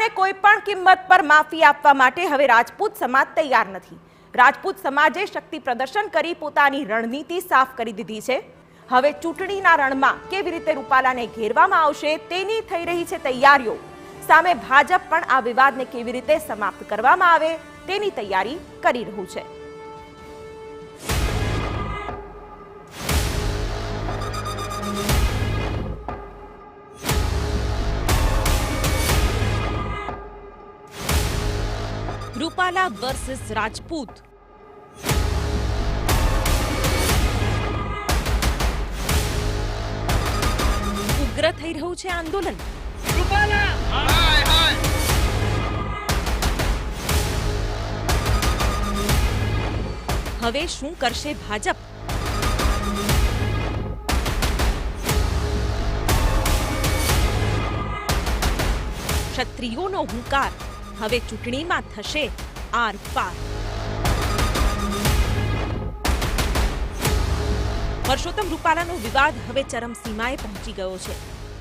રૂપાલાને કોઈ પણ કિંમત પર માફી આપવા માટે હવે રાજપૂત સમાજ તૈયાર નથી। રાજપૂત સમાજે શક્તિ પ્રદર્શન કરી પોતાની રણનીતિ સાફ કરી દીધી છે। હવે ચૂંટણીના રણમાં કેવી રીતે રૂપાલાને ઘેરવામાં આવશે તેની થઈ રહી છે તૈયારીઓ। સામે ભાજપ પણ આ વિવાદને કેવી રીતે સમાપ્ત કરવામાં આવે તેની તૈયારી કરી રહ્યું છે। રૂપાલા વર્સિસ રાજપૂત। ઉગ્ર થઈ રહ્યું છે આંદોલન। હવે શું કરશે ભાજપ? ક્ષત્રિયોનો હુંકાર હવે ચૂંટણીમાં થશે આર પાર। પરસોત્તમ રૂપાલાનો વિવાદ હવે ચરમસીમાએ પહોંચી ગયો છે।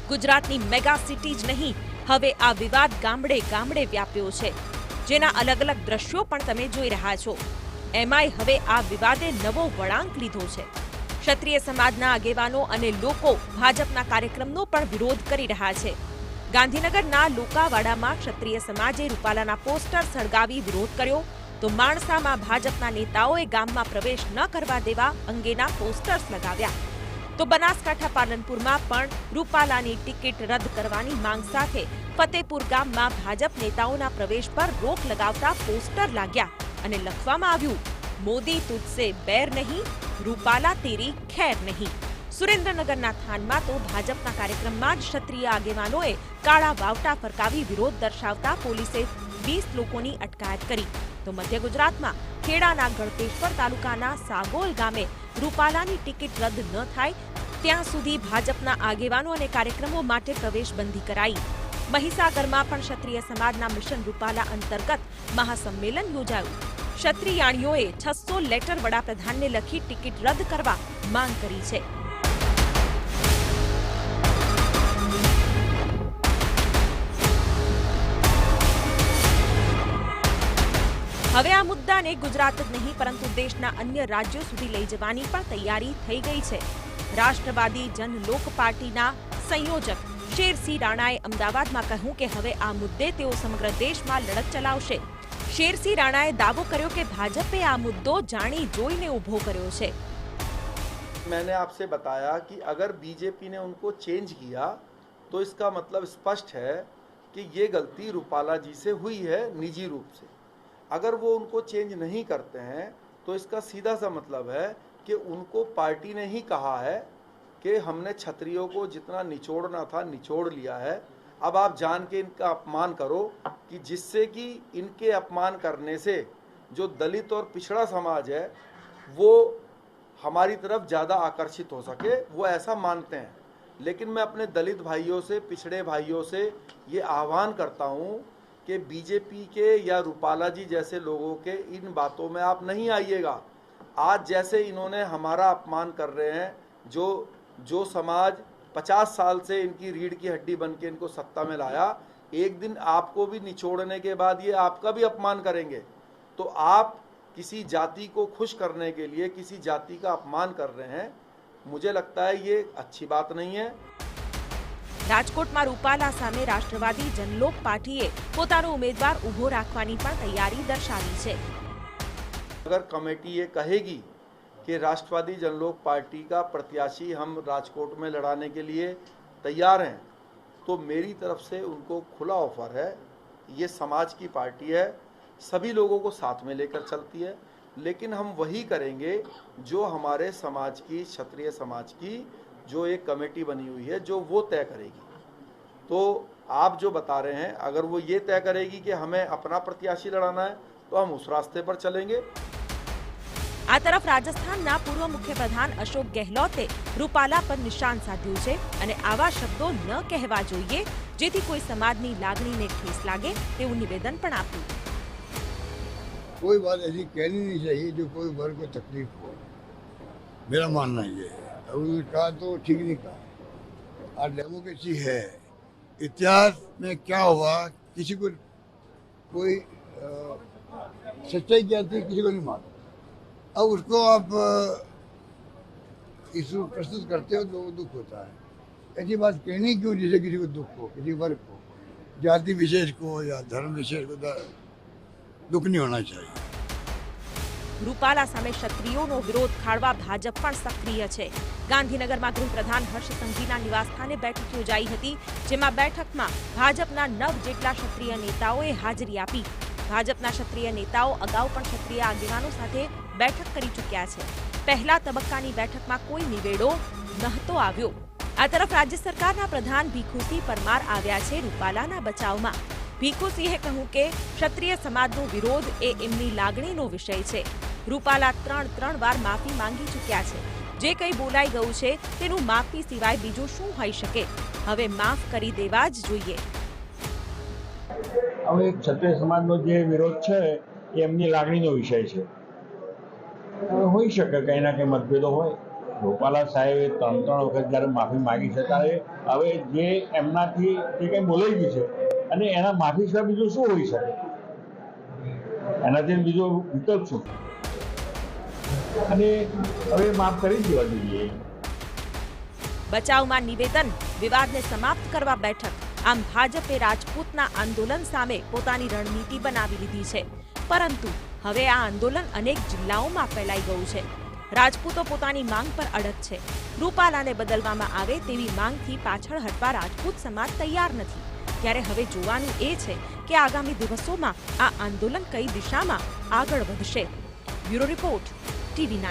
ગુજરાતની મેગા સિટી જ નહીં, હવે આ વિવાદ ગામડે ગામડે વ્યાપ્યો છે, જેના અલગ અલગ દ્રશ્યો પણ તમે જોઈ રહ્યા છો। એમાંય હવે આ વિવાદે નવો વળાંક લીધો છે। ક્ષત્રિય સમાજના આગેવાનો અને લોકો ભાજપના કાર્યક્રમનો પણ વિરોધ કરી રહ્યા છે। ગાંધીનગરના લોકાવાડામાં ક્ષત્રિય સમાજે રૂપાલાના પોસ્ટર સળગાવી વિરોધ કર્યો, તો માણસામાં ભાજપના નેતાઓએ ગામમાં પ્રવેશ ન કરવા દેવા અંગેના પોસ્ટર્સ લગાવ્યા। તો બનાસકાંઠા પાલનપુરમાં પણ રૂપાલાની ટિકિટ રદ કરવાની માંગ સાથે ફતેપુર ગામમાં ભાજપ નેતાઓના પ્રવેશ પર રોક લગાવતા પોસ્ટર લાગ્યા અને લખવામાં આવ્યું, મોદી તુજસે બેર નહીં, રૂપાલા તેરી ખેર નહીં। સુરેન્દ્રનગરના થાનમાં તો ભાજપના કાર્યક્રમમાં જ ક્ષત્રિય આગેવાનોએ કાળા વાવટા ફરકાવી વિરોધ દર્શાવતા પોલીસે 20 લોકોની અટકાયત કરી। તો મધ્ય ગુજરાતમાં ખેડાના ગળતેશ્વર તાલુકાના સાગોલ ગામે રૂપાલાની ટિકિટ રદ ન થાય ત્યાં સુધી ભાજપના આગેવાનો અને કાર્યક્રમો માટે પ્રવેશબંધી કરાઈ। મહીસાગરમાં પણ ક્ષત્રિય સમાજના મિશન રૂપાલા અંતર્ગત મહાસંમેલન યોજાયું। ક્ષત્રિયાણીઓએ 600 લેટર વડાપ્રધાનને લખી ટિકિટ રદ કરવા માંગ કરી છે। હવે આ મુદ્દાને ગુજરાત જ નહીં પરંતુ દેશના અન્ય રાજ્યો સુધી લઈ જવાની પણ તૈયારી થઈ ગઈ છે। રાષ્ટ્રવાદી જનલોક પાર્ટીના સંયોજક શેરસિંહ રાણાએ અમદાવાદમાં કહ્યું કે હવે આ મુદ્દે તેઓ સમગ્ર દેશમાં લડત ચલાવશે। શેરસિંહ રાણાએ દાવો કર્યો કે ભાજપે આ મુદ્દો જાણી જોઈને ઊભો કર્યો છે। मैंने आपसे बताया कि अगर बीजेपी ने उनको चेंज किया तो इसका मतलब स्पष्ट है कि ये गलती रूपाला जी से हुई है निजी रूप से। अगर वो उनको चेंज नहीं करते हैं तो इसका सीधा सा मतलब है कि उनको पार्टी ने ही कहा है कि हमने क्षत्रियों को जितना निचोड़ना था निचोड़ लिया है, अब आप जान के इनका अपमान करो कि जिससे कि इनके अपमान करने से जो दलित और पिछड़ा समाज है वो हमारी तरफ ज़्यादा आकर्षित हो सके, वो ऐसा मानते हैं। लेकिन मैं अपने दलित भाइयों से, पिछड़े भाइयों से ये आह्वान करता हूँ कि बीजेपी के या रूपाला जी जैसे लोगों के इन बातों में आप नहीं आइएगा। आज जैसे इन्होंने हमारा अपमान कर रहे हैं, जो समाज 50 साल से इनकी रीढ़ की हड्डी बन के इनको सत्ता में लाया, एक दिन आपको भी निचोड़ने के बाद ये आपका भी अपमान करेंगे। तो आप किसी जाति को खुश करने के लिए किसी जाति का अपमान कर रहे हैं, मुझे लगता है ये अच्छी बात नहीं है। રાજકોટમાં રૂપાલા સામે રાષ્ટ્રવાદી જનલોક પાર્ટીએ પોતાનો ઉમેદવાર ઊભો રાખવાની પણ તૈયારી દર્શાવી છે। अगर कमेटी ये कहेगी कि राष्ट्रवादी जनलोक पार्टी का प्रत्याशी हम राजकोट में लड़ाने के लिए तैयार हैं, तो मेरी तरफ से उनको खुला ऑफर है। ये समाज की पार्टी है, सभी लोगों को साथ में लेकर चलती है, लेकिन हम वही करेंगे जो हमारे समाज की, क्षत्रिय समाज की जो एक कमेटी बनी हुई है जो वो तय करेगी। तो आप जो बता रहे हैं, अगर वो ये तय करेगी कि हमें अपना प्रत्याशी लड़ाना है तो हम उस रास्ते पर चलेंगे। આ તરફ રાજસ્થાનના પૂર્વ મુખ્યપ્રધાન અશોક ગેહલોતે રૂપાલા પર નિશાન સાધ્યું છે અને આવા શબ્દો ન કહેવા જોઈએ જેથી કોઈ સમાજની લાગણીને ઠેસ લાગે તેવું નિવેદન પણ આપ્યું। कोई बात ऐसी कहनी नहीं चाहिए जो कोई वर्ग को तकलीफ हो, मेरा मानना ये है। उन्होंने कहा तो ठीक नहीं कहा। आज डेमोक्रेसी है। इतिहास में क्या हुआ किसी को कोई सच्चाई क्या थी किसी को नहीं मालूम। अब उसको आप इशू प्रस्तुत करते हो तो दुख होता है। ऐसी बात कहनी क्यों जिसे किसी को दुख हो, किसी वर्ग को, जाति विशेष को या धर्म विशेष को दुख नहीं होना चाहिए। રૂપાલા સામે ક્ષત્રિયોનો વિરોધ ખાળવા ભાજપ પણ સક્રિય છે। ગાંધીનગરમાં ગૃહપ્રધાન હર્ષ સંઘવીના નિવાસસ્થાને બેઠક યોજાઈ હતી, જેમાં બેઠકમાં ભાજપના 9 જેટલા ક્ષત્રિય નેતાઓએ હાજરી આપી। ભાજપના ક્ષત્રિય નેતાઓ અગાઉ પણ ક્ષત્રિય આગેવાનો સાથે બેઠક કરી ચૂક્યા છે। પહેલા તબક્કાની બેઠકમાં કોઈ નિવેડો નહોતો આવ્યો। આ તરફ રાજ્ય સરકારના પ્રધાન ભીખુસિંહ પરમાર આવ્યા છે રૂપાલાના બચાવમાં। ભીખુસિંહે કહ્યું કે ક્ષત્રિય સમાજનો વિરોધ એ એમની લાગણીનો વિષય છે। રૂપાલા 3 વાર માફી માંગી ચૂક્યા છે। જે કંઈ બોલાઈ ગયું છે તેનું માફી સિવાય બીજું શું હોઈ શકે? હવે માફ કરી દેવા જ જોઈએ। હવે ક્ષત્રિય સમાજનો જે વિરોધ છે એ એમની લાગણીનો વિષય છે। હવે હોઈ શકે કંઈ ના કંઈ મતભેદો હોય। રૂપાલા સાહેબે 3 વખત જ્યારે માફી માગી છે ત્યારે હવે જે એમનાથી જે કંઈ બોલાઈ ગયું છે અને એના માફી સિવાય બીજું શું હોઈ શકે? એનાથી બીજો વિકલ્પ શું? અને હવે માફ કરી દેવા જોઈએ। બચાવમાં નિવેદન, વિવાદને સમાપ્ત કરવા બેઠક, આમ ભાજપે રાજપૂતના આંદોલન સામે પોતાની રણનીતિ બનાવી લીધી છે। પરંતુ હવે આ આંદોલન અનેક જિલ્લાઓમાં ફેલાઈ ગયું છે। રાજપૂતો પોતાની માંગ પર અડગ છે। રૂપાલાને બદલવામાં આવે તેવી માંગથી પાછળ હટવા રાજપૂત સમાજ તૈયાર નથી। ત્યારે હવે જોવાનું એ છે કે આગામી દિવસોમાં આ આંદોલન કઈ દિશામાં આગળ વધશે। Bureau report, TV9।